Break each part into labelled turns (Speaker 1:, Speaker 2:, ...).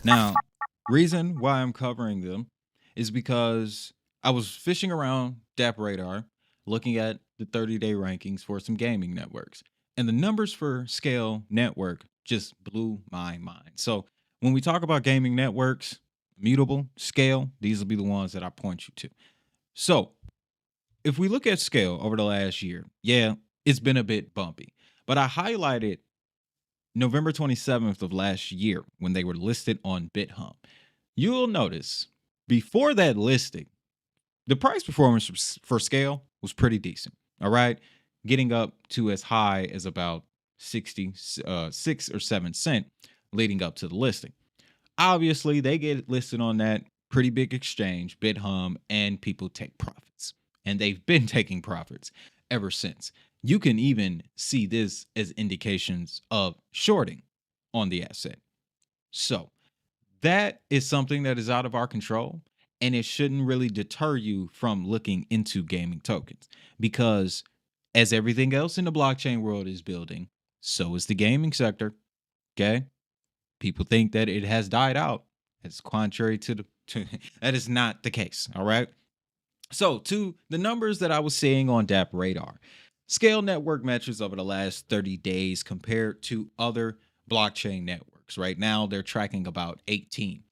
Speaker 1: Now, reason why I'm covering them is because I was fishing around DAP Radar, looking at the 30-day rankings for some gaming networks, and the numbers for Scale Network just blew my mind. So when we talk about gaming networks, Mutable, Scale, these will be the ones that I point you to. So if we look at Scale over the last year, yeah, it's been a bit bumpy, but I highlighted November 27th of last year when they were listed on BitHub. You'll notice before that listing, the price performance for Scale was pretty decent. All right. Getting up to as high as about 66 or 7 cent leading up to the listing. Obviously, they get listed on that pretty big exchange, BitHub, and people take profits. And they've been taking profits ever since. You can even see this as indications of shorting on the asset. So that is something that is out of our control. And it shouldn't really deter you from looking into gaming tokens because, as everything else in the blockchain world is building, so is the gaming sector. Okay. People think that it has died out. It's contrary to that is not the case. All right. So, to the numbers that I was seeing on DAP Radar, Scale network metrics over the last 30 days compared to other blockchain networks. Right now, they're tracking about 18,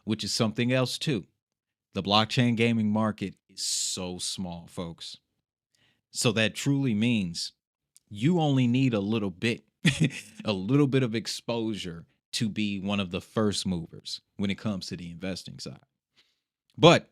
Speaker 1: which is something else too. The blockchain gaming market is so small, folks. So, that truly means you only need a little bit, a little bit of exposure to be one of the first movers when it comes to the investing side. But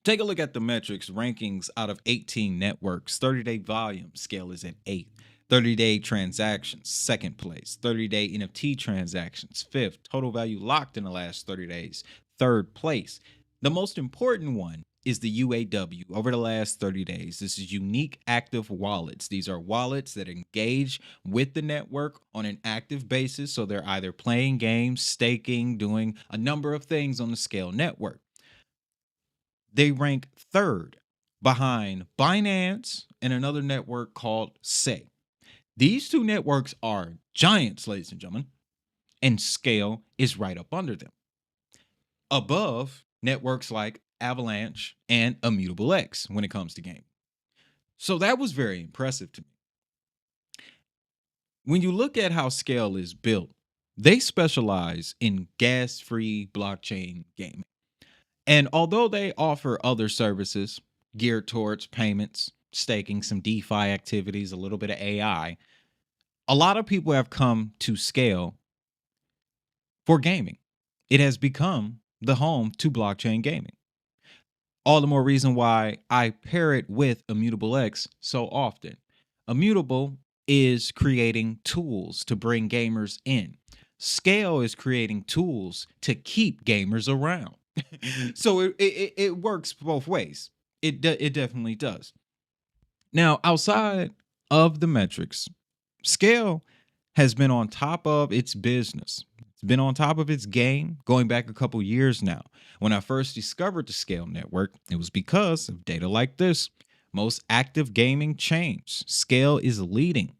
Speaker 1: take a look at the metrics rankings out of 18 networks. 30-day volume Scale is at 8th. 30-day transactions, second place. 30-day NFT transactions, fifth. Total value locked in the last 30 days, third place. The most important one is the UAW over the last 30 days. This is unique active wallets. These are wallets that engage with the network on an active basis. So they're either playing games, staking, doing a number of things on the Scale network. They rank third behind Binance and another network called Say. These two networks are giants, ladies and gentlemen, and Scale is right up under them. Above networks like Avalanche and Immutable X when it comes to gaming. So that was very impressive to me. When you look at how Scale is built, they specialize in gas free blockchain gaming. And although they offer other services geared towards payments, staking, some DeFi activities, a little bit of AI, a lot of people have come to Scale for gaming. It has become the home to blockchain gaming. All the more reason why I pair it with Immutable X so often. Immutable is creating tools to bring gamers in. Scale is creating tools to keep gamers around. So it works both ways. It definitely does. Now, outside of the metrics, Scale has been on top of its business. It's been on top of its game going back a couple years now. When I first discovered the Scale network, it was because of data like this. Most active gaming chains. Scale is leading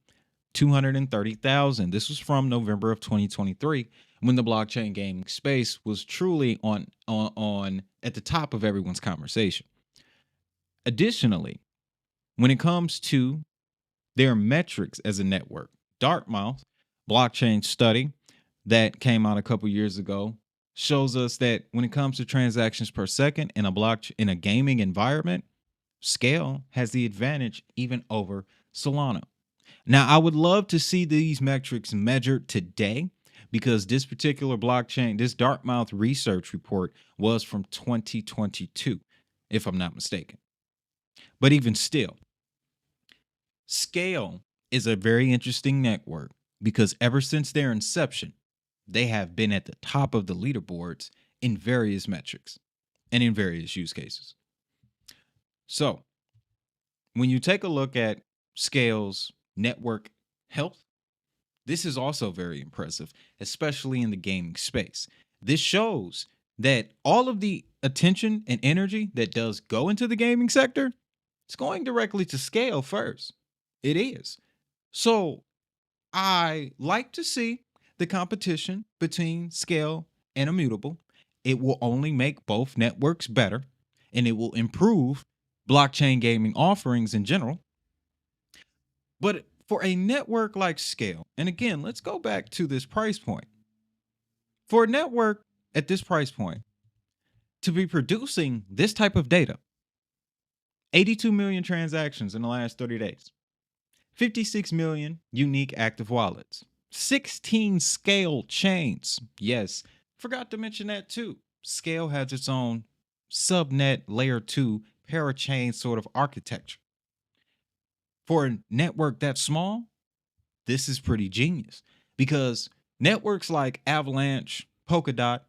Speaker 1: 230,000. This was from November of 2023 when the blockchain gaming space was truly on at the top of everyone's conversation. Additionally, when it comes to their metrics as a network, Dartmouth blockchain study that came out a couple years ago shows us that when it comes to transactions per second in a gaming environment, Scale has the advantage even over Solana. Now, I would love to see these metrics measured today because this particular blockchain, this Dartmouth research report was from 2022, if I'm not mistaken. But even still, Scale is a very interesting network because ever since their inception, they have been at the top of the leaderboards in various metrics and in various use cases. So, when you take a look at Scale's network health, this is also very impressive, especially in the gaming space. This shows that all of the attention and energy that does go into the gaming sector, it's going directly to Scale first. It is. So I like to see the competition between Scale and immutable. It will only make both networks better, and it will improve blockchain gaming offerings in general. But for a network like Scale, and again, let's go back to this price point. For a network at this price point to be producing this type of data, 82 million transactions in the last 30 days, 56 million unique active wallets, 16 Scale chains. Yes, forgot to mention that too. Scale has its own subnet layer 2 parachain sort of architecture. For a network that small, this is pretty genius because networks like Avalanche, Polkadot,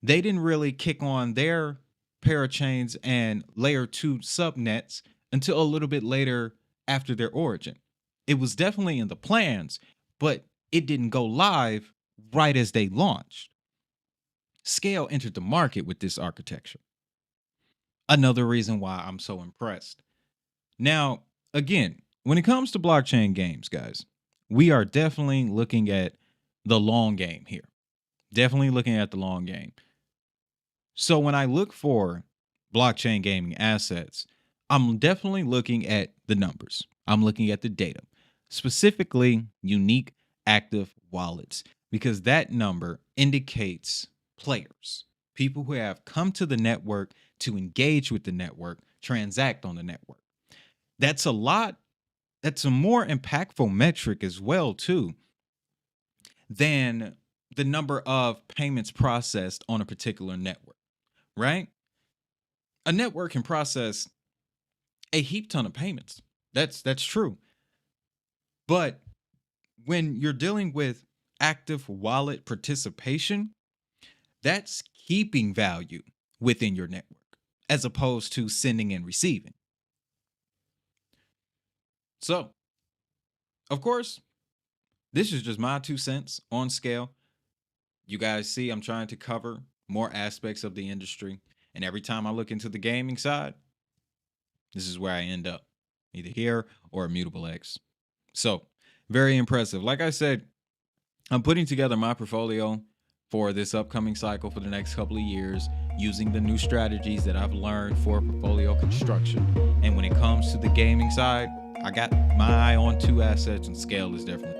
Speaker 1: they didn't really kick on their parachains and layer 2 subnets until a little bit later after their origin. It was definitely in the plans, but it didn't go live right as they launched. Scale entered the market with this architecture. Another reason why I'm so impressed. Now, again, when it comes to blockchain games, guys, we are definitely looking at the long game here. Definitely looking at the long game. So when I look for blockchain gaming assets, I'm definitely looking at the numbers. I'm looking at the data, specifically unique active wallets, because that number indicates players, people who have come to the network to engage with the network, transact on the network. That's a lot. That's a more impactful metric as well, too, than the number of payments processed on a particular network, right? A network can process a heap ton of payments. That's true. But when you're dealing with active wallet participation, that's keeping value within your network as opposed to sending and receiving. So, of course, this is just my 2 cents on Scale. You guys see, I'm trying to cover more aspects of the industry. And every time I look into the gaming side, this is where I end up, either here or Immutable X. So, very impressive. Like I said, I'm putting together my portfolio for this upcoming cycle for the next couple of years using the new strategies that I've learned for portfolio construction. And when it comes to the gaming side, I got my eye on 2 assets, and Scale is definitely